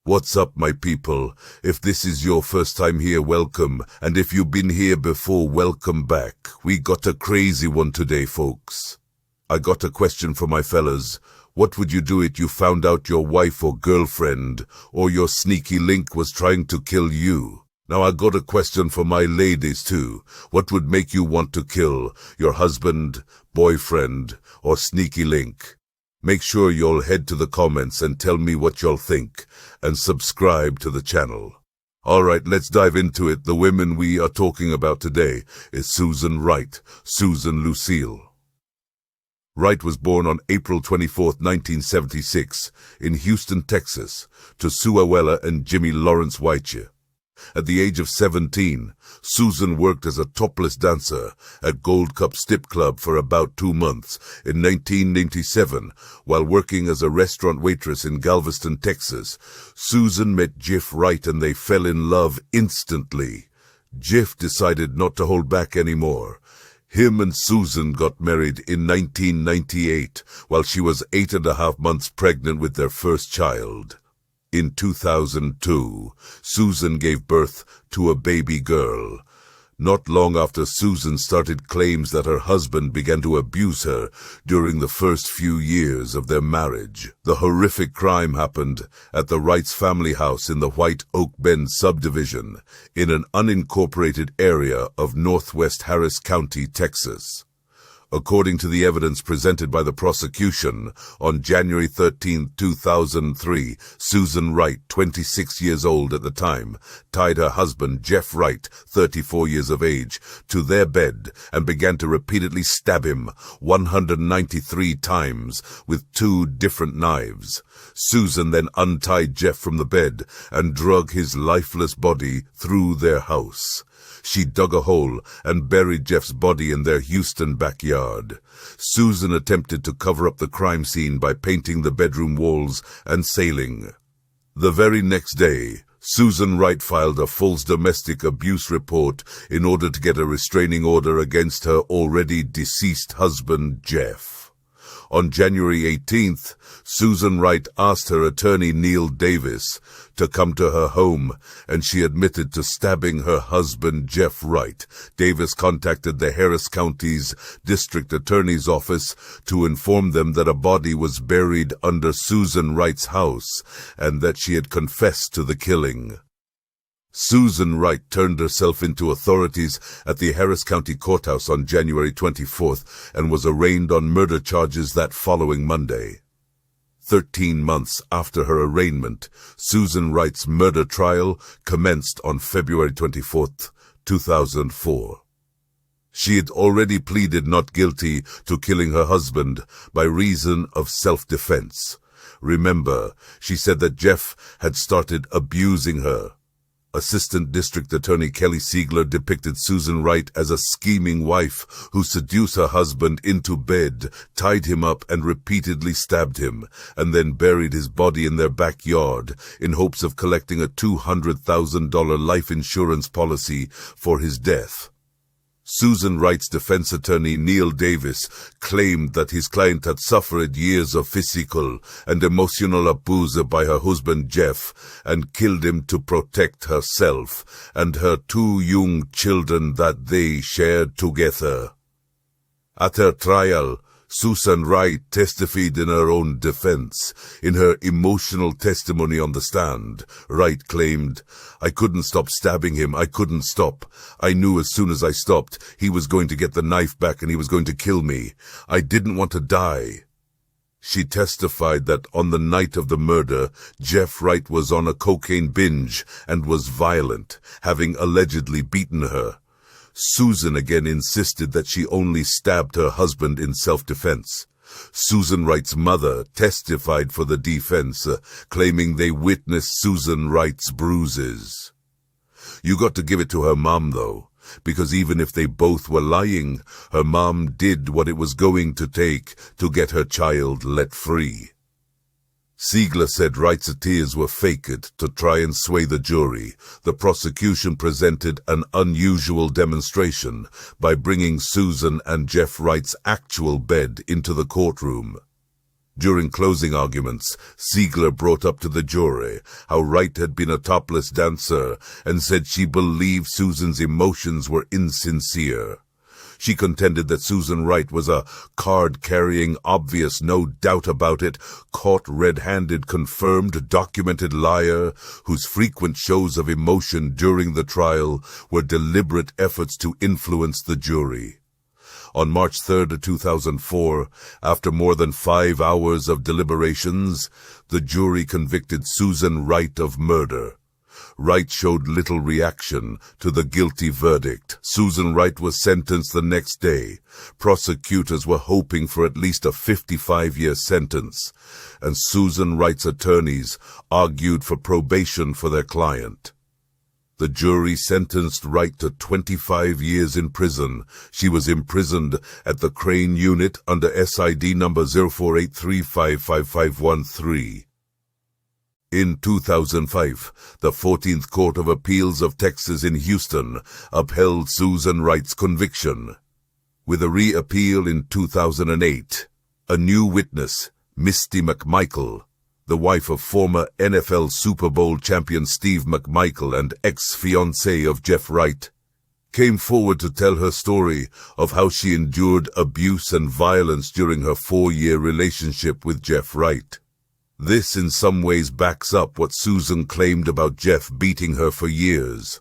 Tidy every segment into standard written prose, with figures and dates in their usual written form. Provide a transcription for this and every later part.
What's up, my people? If this is your first time here, welcome. And if you've been here before, welcome back. We got a crazy one today, folks. I got a question for my fellas. What would you do if you found out your wife or girlfriend or your sneaky link was trying to kill you? Now I got a question for my ladies too. What would make you want to kill your husband, boyfriend, or sneaky link? Make sure you'll head to the comments and tell me what y'all think, and subscribe to the channel. Alright, let's dive into it. The women we are talking about today is Susan Wright, Susan Lucille. Wright was born on April 24, 1976, in Houston, Texas, to Sue Awella and Jimmy Lawrence White. At the age of 17, Susan worked as a topless dancer at Gold Cup Strip Club for about 2 months in 1997. While working as a restaurant waitress in Galveston, Texas, Susan met Jeff Wright and they fell in love instantly. Jeff decided not to hold back anymore. Him and Susan got married in 1998 while she was 8.5 months pregnant with their first child. In 2002, Susan gave birth to a baby girl. Not long after, Susan started claims that her husband began to abuse her during the first few years of their marriage. The horrific crime happened at the Wrights family house in the White Oak Bend subdivision in an unincorporated area of northwest Harris County, Texas. According to the evidence presented by the prosecution, on January 13, 2003, Susan Wright, 26 years old at the time, tied her husband, Jeff Wright, 34 years of age, to their bed and began to repeatedly stab him 193 times with 2 different knives. Susan then untied Jeff from the bed and drug his lifeless body through their house. She dug a hole and buried Jeff's body in their Houston backyard. Susan attempted to cover up the crime scene by painting the bedroom walls and ceiling. The very next day, Susan Wright filed a false domestic abuse report in order to get a restraining order against her already deceased husband, Jeff. On January 18th, Susan Wright asked her attorney Neil Davis to come to her home, and she admitted to stabbing her husband, Jeff Wright. Davis contacted the Harris County's district attorney's office to inform them that a body was buried under Susan Wright's house and that she had confessed to the killing. Susan Wright turned herself into authorities at the Harris County Courthouse on January 24th and was arraigned on murder charges that following Monday. 13 months after her arraignment, Susan Wright's murder trial commenced on February 24th, 2004. She had already pleaded not guilty to killing her husband by reason of self-defense. Remember, she said that Jeff had started abusing her. Assistant District Attorney Kelly Siegler depicted Susan Wright as a scheming wife who seduced her husband into bed, tied him up and repeatedly stabbed him, and then buried his body in their backyard in hopes of collecting a $200,000 life insurance policy for his death. Susan Wright's defense attorney Neil Davis claimed that his client had suffered years of physical and emotional abuse by her husband Jeff and killed him to protect herself and her 2 young children that they shared together. At her trial, Susan Wright testified in her own defense. In her emotional testimony on the stand, Wright claimed, "I couldn't stop stabbing him. I couldn't stop. I knew as soon as I stopped, he was going to get the knife back and he was going to kill me. I didn't want to die." She testified that on the night of the murder, Jeff Wright was on a cocaine binge and was violent, having allegedly beaten her. Susan again insisted that she only stabbed her husband in self-defense. Susan Wright's mother testified for the defense, claiming they witnessed Susan Wright's bruises. You got to give it to her mom, though, because even if they both were lying, her mom did what it was going to take to get her child let free. Siegler said Wright's tears were faked to try and sway the jury. The prosecution presented an unusual demonstration by bringing Susan and Jeff Wright's actual bed into the courtroom. During closing arguments, Siegler brought up to the jury how Wright had been a topless dancer and said she believed Susan's emotions were insincere. She contended that Susan Wright was a card-carrying, obvious, no doubt about it, caught red-handed, confirmed, documented liar whose frequent shows of emotion during the trial were deliberate efforts to influence the jury. On March 3, 2004, after more than 5 hours of deliberations, the jury convicted Susan Wright of murder. Wright showed little reaction to the guilty verdict. Susan Wright was sentenced the next day. Prosecutors were hoping for at least a 55-year sentence, and Susan Wright's attorneys argued for probation for their client. The jury sentenced Wright to 25 years in prison. She was imprisoned at the Crane Unit under SID number 0483555513. In 2005, the 14th Court of Appeals of Texas in Houston upheld Susan Wright's conviction. With a re-appeal in 2008, a new witness, Misty McMichael, the wife of former NFL Super Bowl champion Steve McMichael and ex-fiancé of Jeff Wright, came forward to tell her story of how she endured abuse and violence during her 4-year relationship with Jeff Wright. This in some ways backs up what Susan claimed about Jeff beating her for years.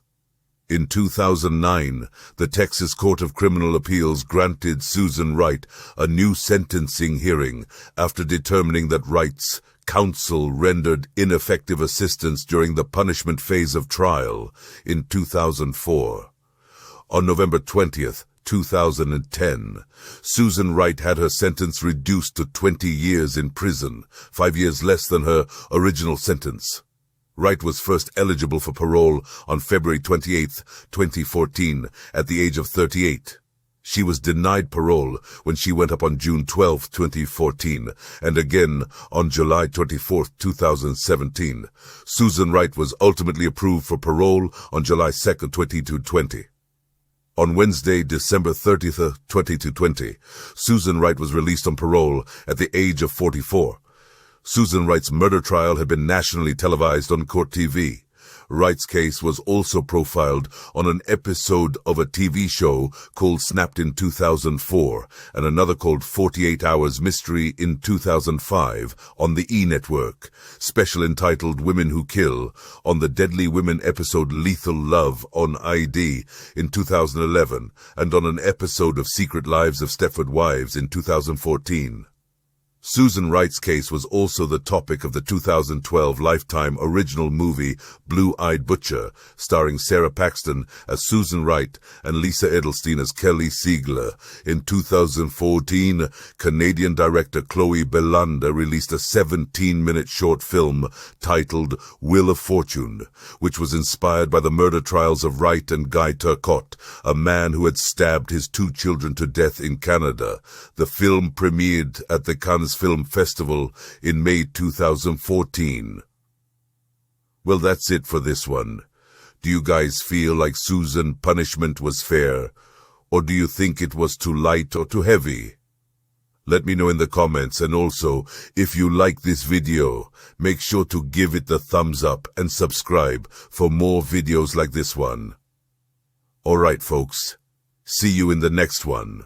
In 2009, the Texas Court of Criminal Appeals granted Susan Wright a new sentencing hearing after determining that Wright's counsel rendered ineffective assistance during the punishment phase of trial in 2004. On November 20th, 2010, Susan Wright had her sentence reduced to 20 years in prison, 5 years less than her original sentence. Wright was first eligible for parole on February 28, 2014, at the age of 38. She was denied parole when she went up on June 12, 2014, and again on July 24, 2017. Susan Wright was ultimately approved for parole on July 2, 2020. On Wednesday, December 30th, 2020, Susan Wright was released on parole at the age of 44. Susan Wright's murder trial had been nationally televised on Court TV. Wright's case was also profiled on an episode of a TV show called Snapped in 2004 and another called 48 Hours Mystery in 2005 on the E! Network, special entitled Women Who Kill, on the Deadly Women episode Lethal Love on ID in 2011, and on an episode of Secret Lives of Stepford Wives in 2014. Susan Wright's case was also the topic of the 2012 Lifetime original movie Blue-Eyed Butcher, starring Sarah Paxton as Susan Wright and Lisa Edelstein as Kelly Siegler. In 2014, Canadian director Chloe Belanda released a 17-minute short film titled Wheel of Fortune, which was inspired by the murder trials of Wright and Guy Turcotte, a man who had stabbed his 2 children to death in Canada. The film premiered at the Cannes Film Festival in May 2014. Well, that's it for this one. Do you guys feel like Susan's punishment was fair? Or do you think it was too light or too heavy? Let me know in the comments, and also, if you like this video, make sure to give it the thumbs up and subscribe for more videos like this one. Alright folks, see you in the next one.